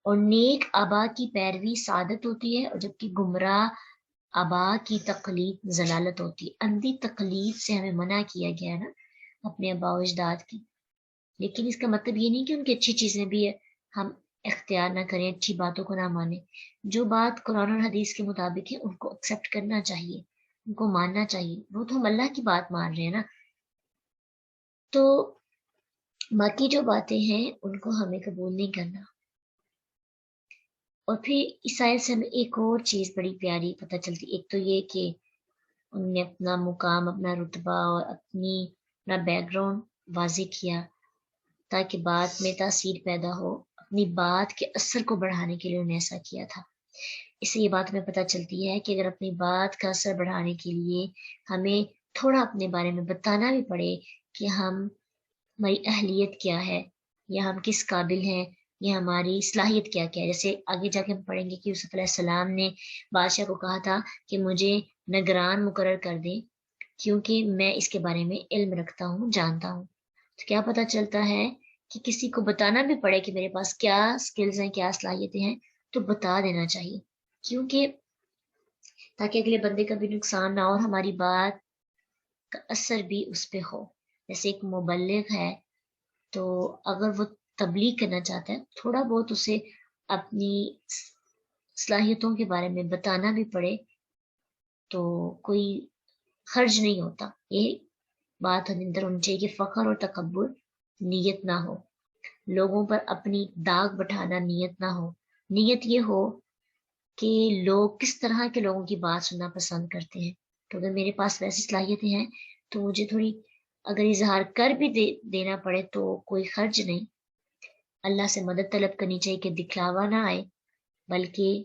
اور نیک آبا کی پیروی سعادت ہوتی ہے، اور جبکہ گمراہ آبا کی تقلید ضلالت ہوتی ہے. اندھی تقلید سے ہمیں منع کیا گیا ہے نا اپنے آبا و اجداد کی. لیکن اس کا مطلب یہ نہیں کہ ان کی اچھی چیزیں بھی ہے ہم اختیار نہ کریں، اچھی باتوں کو نہ مانیں. جو بات قرآن اور حدیث کے مطابق ہے ان کو ایکسیپٹ کرنا چاہیے، ان کو ماننا چاہیے. وہ تو ہم اللہ کی بات مان رہے ہیں نا. تو باقی جو باتیں ہیں ان کو ہمیں قبول نہیں کرنا. اور پھر اس آیت سے ہمیں ایک اور چیز بڑی پیاری پتہ چلتی. ایک تو یہ کہ ان نے اپنا مقام، اپنا رتبہ اور اپنا بیک گراؤنڈ واضح کیا تاکہ بات میں تاثیر پیدا ہو. اپنی بات کے اثر کو بڑھانے کے لیے انہوں نے ایسا کیا تھا. اس سے یہ بات ہمیں پتہ چلتی ہے کہ اگر اپنی بات کا اثر بڑھانے کے لیے ہمیں تھوڑا اپنے بارے میں بتانا بھی پڑے کہ ہماری اہلیت کیا ہے، یا ہم کس قابل ہیں، یا ہماری صلاحیت کیا ہے. جیسے آگے جا کے ہم پڑھیں گے کہ یوسف علیہ السلام نے بادشاہ کو کہا تھا کہ مجھے نگران مقرر کر دیں کیونکہ میں اس کے بارے میں علم رکھتا ہوں، جانتا ہوں. تو کیا پتہ چلتا ہے کہ کسی کو بتانا بھی پڑے کہ میرے پاس کیا سکلز ہیں، کیا صلاحیتیں ہیں، تو بتا دینا چاہیے، کیونکہ تاکہ اگلے بندے کا بھی نقصان نہ ہو اور ہماری بات کا اثر بھی اس پہ ہو. جیسے ایک مبلغ ہے تو اگر وہ تبلیغ کرنا چاہتا ہے، تھوڑا بہت اسے اپنی صلاحیتوں کے بارے میں بتانا بھی پڑے تو کوئی خرج نہیں ہوتا. یہ بات ہم اندر ہونی چاہیے کہ فخر اور تکبر نیت نہ ہو، لوگوں پر اپنی داغ بٹھانا نیت نہ ہو. نیت یہ ہو کہ لوگ کس طرح کے لوگوں کی بات سننا پسند کرتے ہیں. تو اگر میرے پاس ویسی صلاحیتیں ہیں تو مجھے تھوڑی اگر اظہار کر بھی دینا پڑے تو کوئی خرچ نہیں. اللہ سے مدد طلب کرنی چاہیے کہ دکھلاوا نہ آئے، بلکہ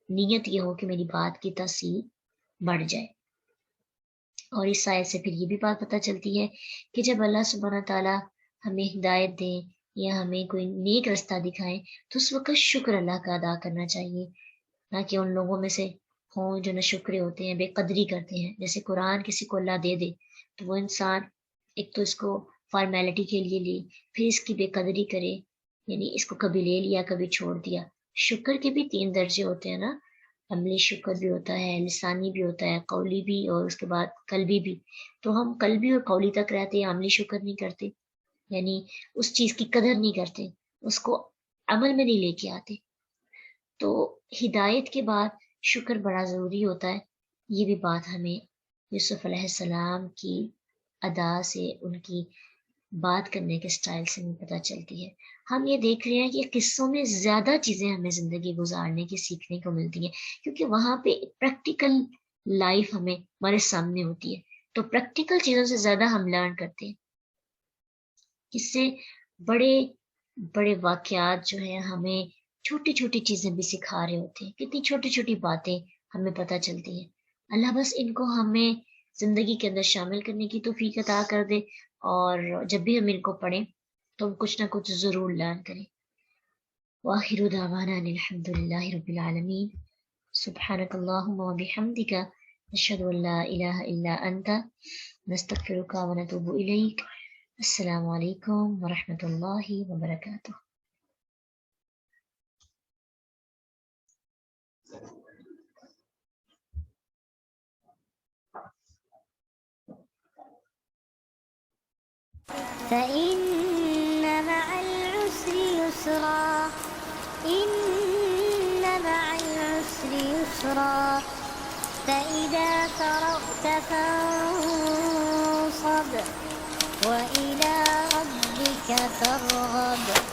نیت یہ ہو کہ میری بات کی تاثیر بڑھ جائے. اور اس آیت سے پھر یہ بھی بات پتہ چلتی ہے کہ جب اللہ سبحانہ تعالیٰ ہمیں ہدایت دیں یا ہمیں کوئی نیک رستہ دکھائیں تو اس وقت شکر اللہ کا ادا کرنا چاہیے، نہ کہ ان لوگوں میں سے ہوں جو نہ شکرے ہوتے ہیں، بے قدری کرتے ہیں۔ جیسے قرآن کسی کو اللہ دے دے تو وہ انسان ایک تو اس کو فارمیلٹی کے لیے لے، پھر اس کی بے قدری کرے، یعنی اس کو کبھی لے لیا کبھی چھوڑ دیا۔ شکر کے بھی 3 درجے ہوتے ہیں نا، عملی شکر بھی ہوتا ہے، لسانی بھی ہوتا ہے، قولی بھی، اور اس کے بعد قلبی بھی۔ تو ہم قلبی اور قولی تک رہتے ہیں، عملی شکر نہیں کرتے، یعنی اس چیز کی قدر نہیں کرتے، اس کو عمل میں نہیں لے کے آتے۔ تو ہدایت کے بعد شکر بڑا ضروری ہوتا ہے۔ یہ بھی بات ہمیں یوسف علیہ السلام کی ادا سے، ان کی بات کرنے کے سٹائل سے ہمیں پتہ چلتی ہے۔ ہم یہ دیکھ رہے ہیں کہ قصوں میں زیادہ چیزیں ہمیں زندگی گزارنے کی سیکھنے کو ملتی ہیں، کیونکہ وہاں پہ پریکٹیکل لائف ہمیں ہمارے سامنے ہوتی ہے، تو پریکٹیکل چیزوں سے زیادہ ہم لرن کرتے ہیں۔ اس سے بڑے بڑے واقعات جو ہیں ہمیں چھوٹی چھوٹی چیزیں بھی سکھا رہے ہوتے ہیں، کتنی چھوٹی چھوٹی باتیں ہمیں پتہ چلتی ہیں۔ اللہ بس ان کو ہمیں زندگی کے اندر شامل کرنے کی توفیق عطا کر دے، اور جب بھی ہم ان کو پڑھیں تو ہم کچھ نہ کچھ ضرور لرن کریں۔ وآخر دعوانا ان الحمد للہ رب العالمین۔ سبحانک اللہم وبحمدک، نشہد ان لا الہ الا انت، نستغفرک ونتوب الیک۔ السلام علیکم ورحمۃ اللہ وبرکاتہ۔ فإن مع العسر يسرا، إن مع العسر يسرا، فإذا فرغت فانصب وإلى ربك فارغب۔